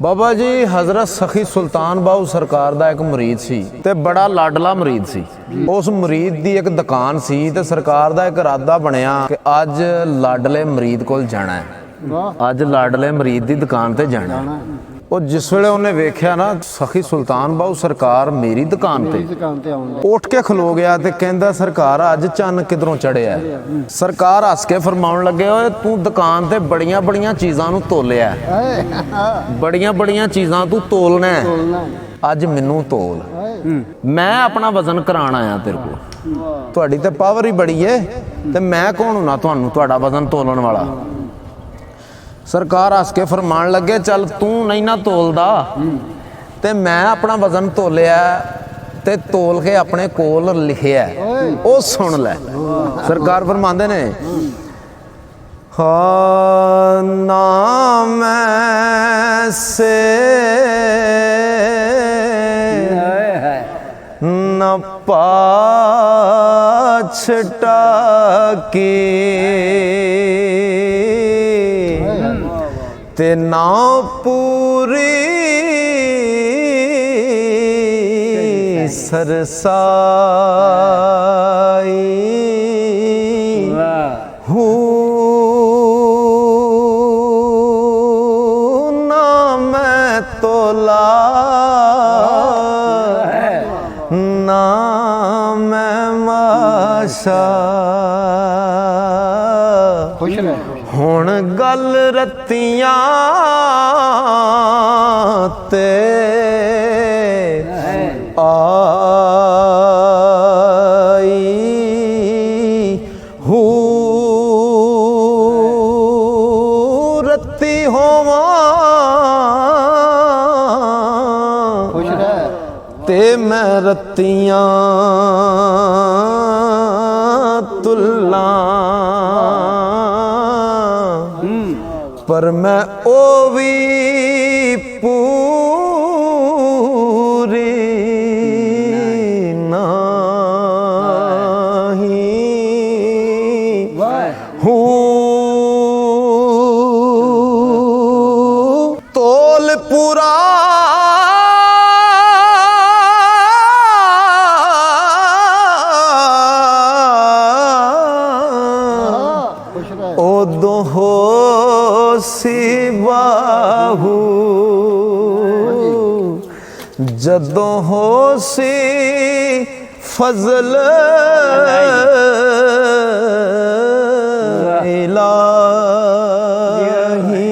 ਬਾਬਾ ਜੀ ਹਜ਼ਰਤ ਸਖੀ ਸੁਲਤਾਨ ਬਾਹੂ ਸਰਕਾਰ ਦਾ ਇੱਕ ਮੁਰੀਦ ਸੀ ਤੇ ਬੜਾ ਲਾਡਲਾ ਮੁਰੀਦ ਸੀ। ਉਸ ਮੁਰੀਦ ਦੀ ਇੱਕ ਦੁਕਾਨ ਸੀ ਤੇ ਸਰਕਾਰ ਦਾ ਇੱਕ ਇਰਾਦਾ ਬਣਿਆ ਕਿ ਅੱਜ ਲਾਡਲੇ ਮੁਰੀਦ ਕੋਲ ਜਾਣਾ ਹੈ। ਅੱਜ ਲਾਡਲੇ ਮੁਰੀਦ ਦੀ ਦੁਕਾਨ ਤੇ ਜਾਣਾ ਹੈ। ਉਹ ਜਿਸ ਵੇਲੇ ਉਹਨੇ ਵੇਖਿਆ ਨਾ ਸਖੀ ਸੁਲਤਾਨ ਬਾਹੂ ਸਰਕਾਰ ਮੇਰੀ ਦੁਕਾਨ ਤੇ ਉੱਠ ਕੇ ਖਲੋ ਗਿਆ ਤੇ ਕਹਿੰਦਾ ਸਰਕਾਰ ਅੱਜ ਚੰਨ ਕਿਧਰੋਂ ਚੜਿਆ। ਸਰਕਾਰ ਹੱਸ ਕੇ ਫਰਮਾਉਣ ਲੱਗੇ ਓਏ ਤੂੰ ਦੁਕਾਨ ਤੇ ਬੜੀਆਂ ਬੜੀਆਂ ਚੀਜ਼ਾਂ ਨੂੰ ਤੋਲਿਆ, ਬੜੀਆਂ ਬੜੀਆਂ ਚੀਜ਼ਾਂ ਤੂੰ ਤੋਲਣਾ, ਅੱਜ ਮੈਨੂੰ ਤੋਲ, ਮੈਂ ਆਪਣਾ ਵਜ਼ਨ ਕਰਾਉਣ ਆਇਆ ਤੇਰੇ ਕੋਲ। ਤੁਹਾਡੀ ਤੇ ਪਾਵਰ ਹੀ ਬੜੀ ਏ ਤੇ ਮੈਂ ਕੌਣ ਹੁਣਾ ਤੁਹਾਨੂੰ ਤੁਹਾਡਾ ਵਜ਼ਨ ਤੋਲਣ ਵਾਲਾ। ਸਰਕਾਰ ਹੱਸ ਕੇ ਫਰਮਾਨ ਲੱਗੇ ਚੱਲ ਤੂੰ ਨਹੀਂ ਨਾ ਤੋਲਦਾ ਤੇ ਮੈਂ ਆਪਣਾ ਵਜ਼ਨ ਤੋਲਿਆ ਤੇ ਤੋਲ ਕੇ ਆਪਣੇ ਕੋਲ ਲਿਖਿਆ, ਉਹ ਸੁਣ ਲੈ। ਸਰਕਾਰ ਫਰਮਾਉਂਦੇ ਨੇ ਹਾਂ ਨਾਮ ਐਸੇ न पाछटा की ते ना पूरी सरसाई ना मैं तोला ना मैं माशा हुण गल रत्तियां ते आई हू रत्ती होवा ते मैं रत्तियां तुल्ला पर मैं ओ भी पूरी नहीं हूँ तोल पूरा उदो हो सी बाहू जदों हो सी फजल इलाही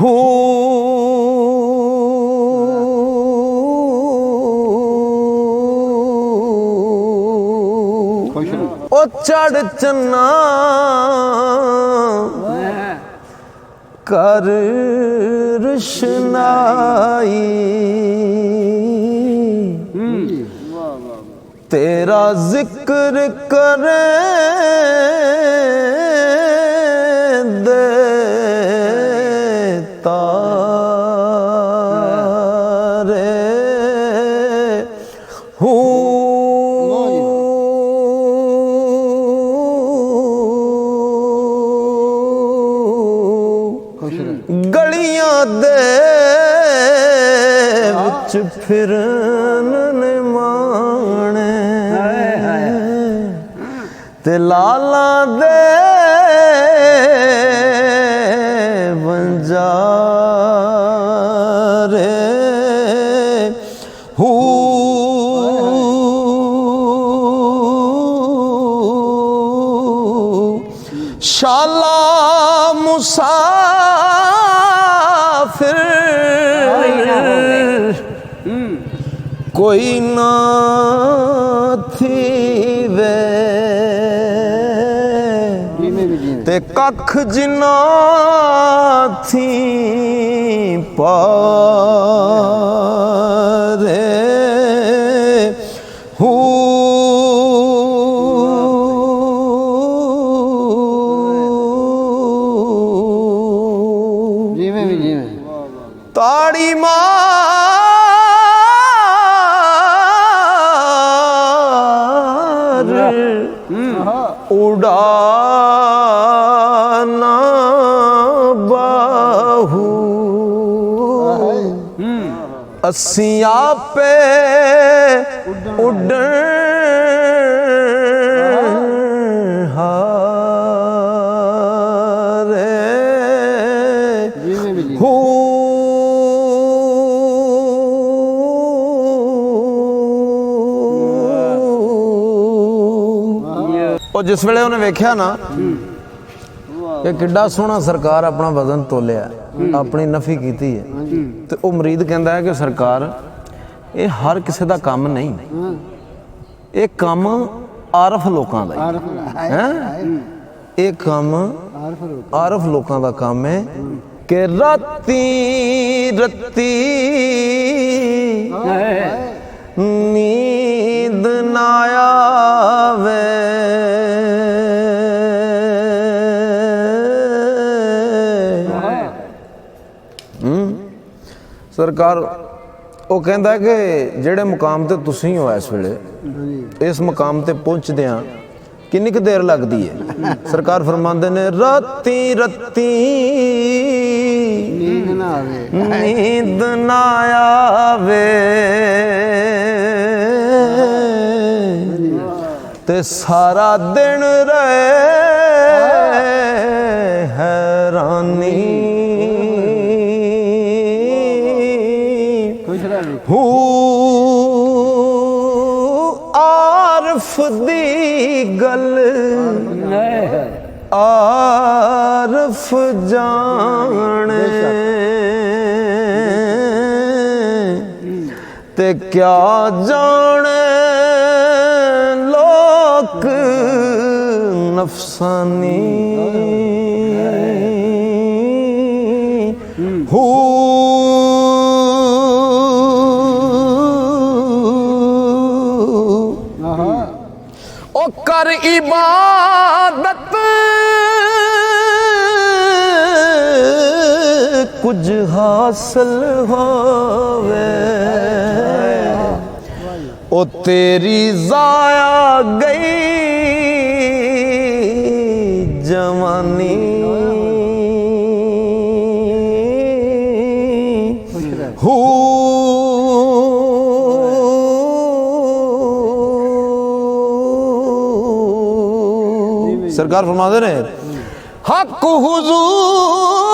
हूँ ओ चढ़ चन्ना कर रुशनाई तेरा जिक्र करे देता रे हूँ गलियां दे विच फिरन ने माने ते लाला दे बंजारे शाला मुसाफिर कोई ना थी वे ते कख जिना थी पारे ताड़ी मार उड़ाना बाहू ਅਸੀਂ ਆਪੇ ਉੱਡਣ ਹਾਰੇ ਹੋ। ਉਹ ਜਿਸ ਵੇਲੇ ਉਹਨੇ ਵੇਖਿਆ ਨਾ ਕਿ ਕਿੱਡਾ ਸੋਹਣਾ ਸਰਕਾਰ ਆਪਣਾ ਵਜ਼ਨ ਤੋਲਿਆ, ਆਪਣੀ ਨਫੀ ਕੀਤੀ ਹੈ, ਤੇ ਉਹ ਮਰੀਦ ਕਹਿੰਦਾ ਹੈ ਕਿ ਸਰਕਾਰ ਇਹ ਹਰ ਕਿਸੇ ਦਾ ਕੰਮ ਨਹੀਂ, ਇਹ ਕੰਮ ਆਰਫ ਲੋਕਾਂ ਦਾ ਹੈ। ਇਹ ਕੰਮ ਆਰਫ ਲੋਕਾਂ ਦਾ ਕੰਮ ਹੈ ਕਿ ਰਾਤੀ ਰੱਤੀ ਨੀਂਦ ਨਾ ਆਵੇ, ਸਰਕਾਰ ਉਹ ਕਹਿੰਦਾ ਕਿ ਜਿਹੜੇ ਮੁਕਾਮ ਤੇ ਤੁਸੀਂ ਹੋ ਇਸ ਵੇਲੇ, ਇਸ ਮੁਕਾਮ ਤੇ ਪਹੁੰਚਦਿਆਂ ਕਿੰਨੀ ਕੁ ਦੇਰ ਲੱਗਦੀ ਹੈ? ਸਰਕਾਰ ਫਰਮਾਉਂਦੇ ਨੇ ਰਾਤੀ ਰੱਤੀ ਨੀਂਦ ਨਾ ਆਵੇ ਤੇ ਸਾਰਾ ਦਿਨ ਰਹੇ ਹੈਰਾਨੀ ਹੂ ਆਰਫ ਦੀ ਗੱਲ ਆਰਫ ਜਾਣੇ ਤੇ ਕਿਆ ਜਾਣੇ ਲੋਕ ਨਫਸਾਨੀ ਹੂ ਕਰ ਇਬਾਦਤ ਕੁਝ ਹਾਸਲ ਹੋਵੇ, ਉਹ ਤੇਰੀ ਜ਼ਾਇਆ ਗਈ ਜਵਾਨੀ ਹੂ सरकार फरमाते ने हक हुजूर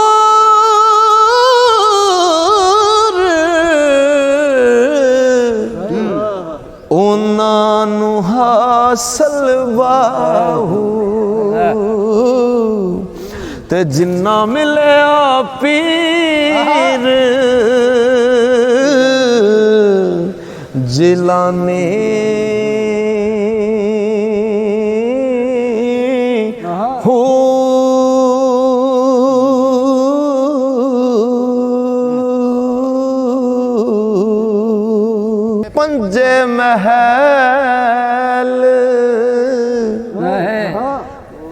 उन्हां नू हासिल बाहू ते जिन्ना मिलिया पीर जिलानी पंजे महल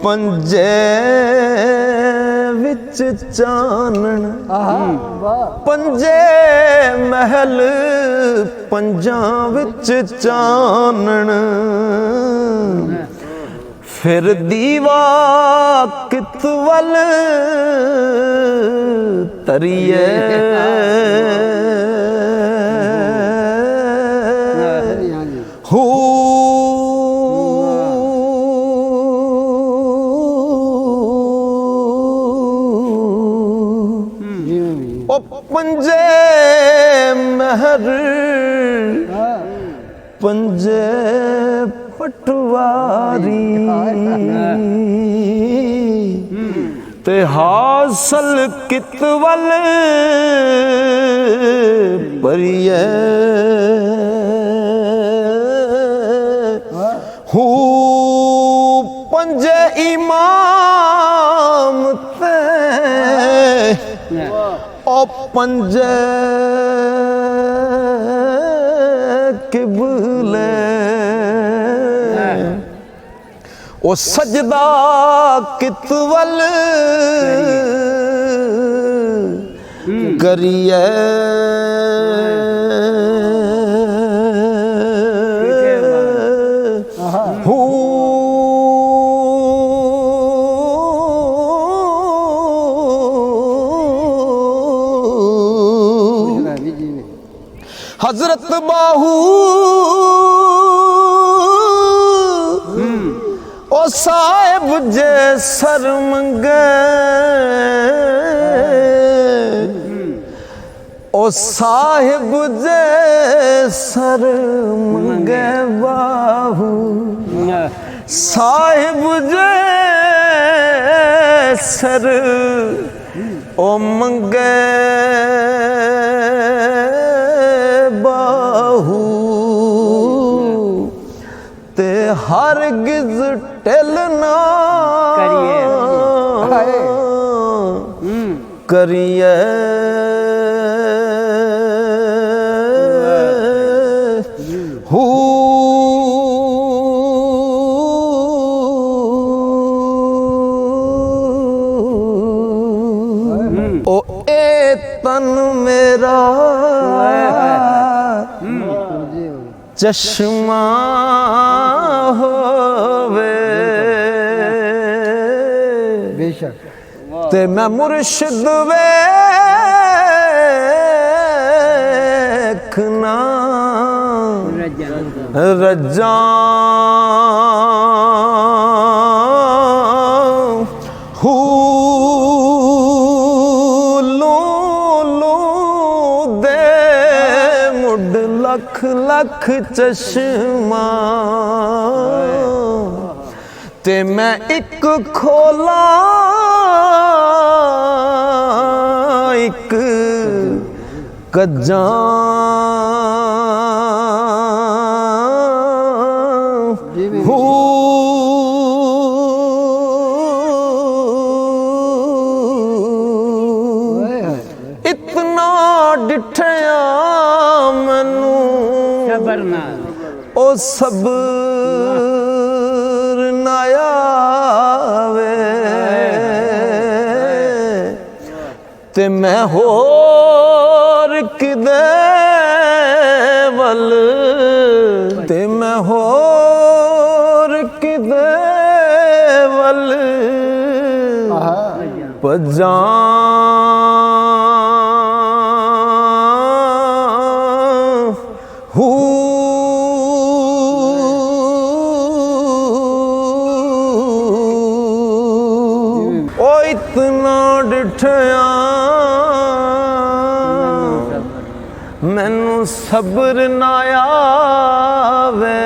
पंजे विच चानन पंजे महल पंजा विच चानन फिर दीवा कित वल तरिए हू ओ पंजे महर पंजे पटवारी ते हासल कित वल परिए हू पंजे इमाम ते ओ पंजे किबले ओ सजदा कित वल करिए हू हजरत बाहू ओ साहिब जे सर मंगे, ओ साहिब जे सर मंगे बाहू, साहिब जे सर ओ मंगे बाहू, ते हरगिज़ ढिल ना करिए, हू ओ ए तन मेरा चश्मा होवे, बेशक ते मैं मुर्शिद वेखना रजा, हू लो लो दे मुड लख लख चश्मा, ते मैं एक खोला एक कज्जा, हू इतना डिठया मैनू ओ सब्र ना आवे, ते मैं होर किदे वल, ते मैं होर किदे वल भजां, हू ओ इतना डिठया मैनू सब्र ना आवे,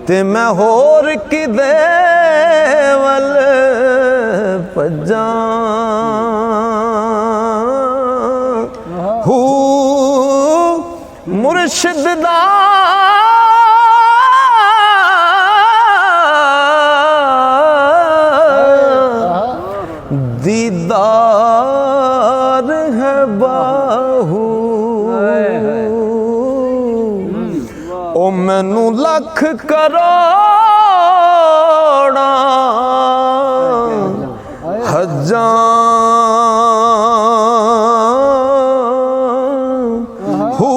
ते मैं होर किदे वल भजां, हू मुर्शिद दा दीदार है बाहू, ओ मैनू लख करोड़ा हजां, हू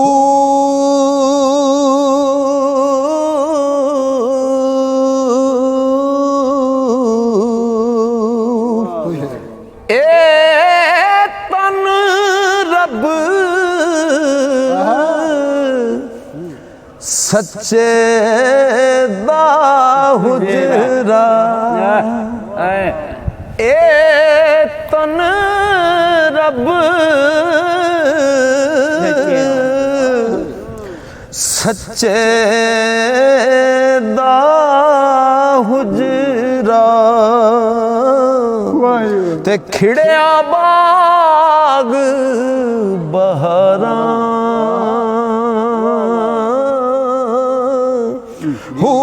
सच्चे दा हुजरा, ए तन रब सच्चे दा हुजरा, ते खिड़िया बाग बहारां, हू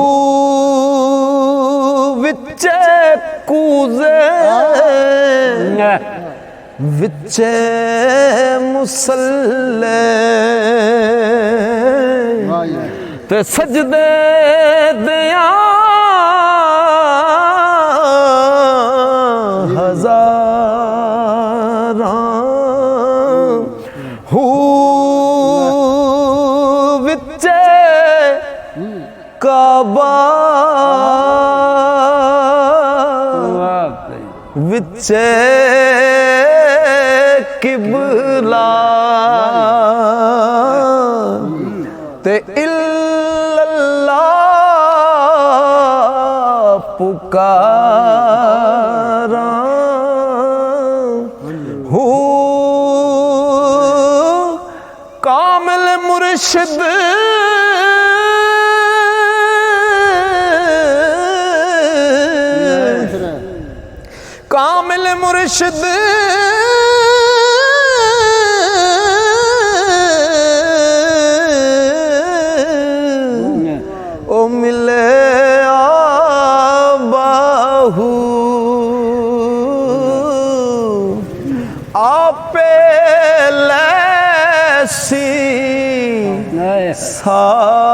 विचे कूजे विचे मुसल्ले, ते सजदे दिया हजारां, हू विचे काबा विचे किबला, मुर्शिद कामिल मुर्शिद ओ मिले बाहू आपे लैसी सा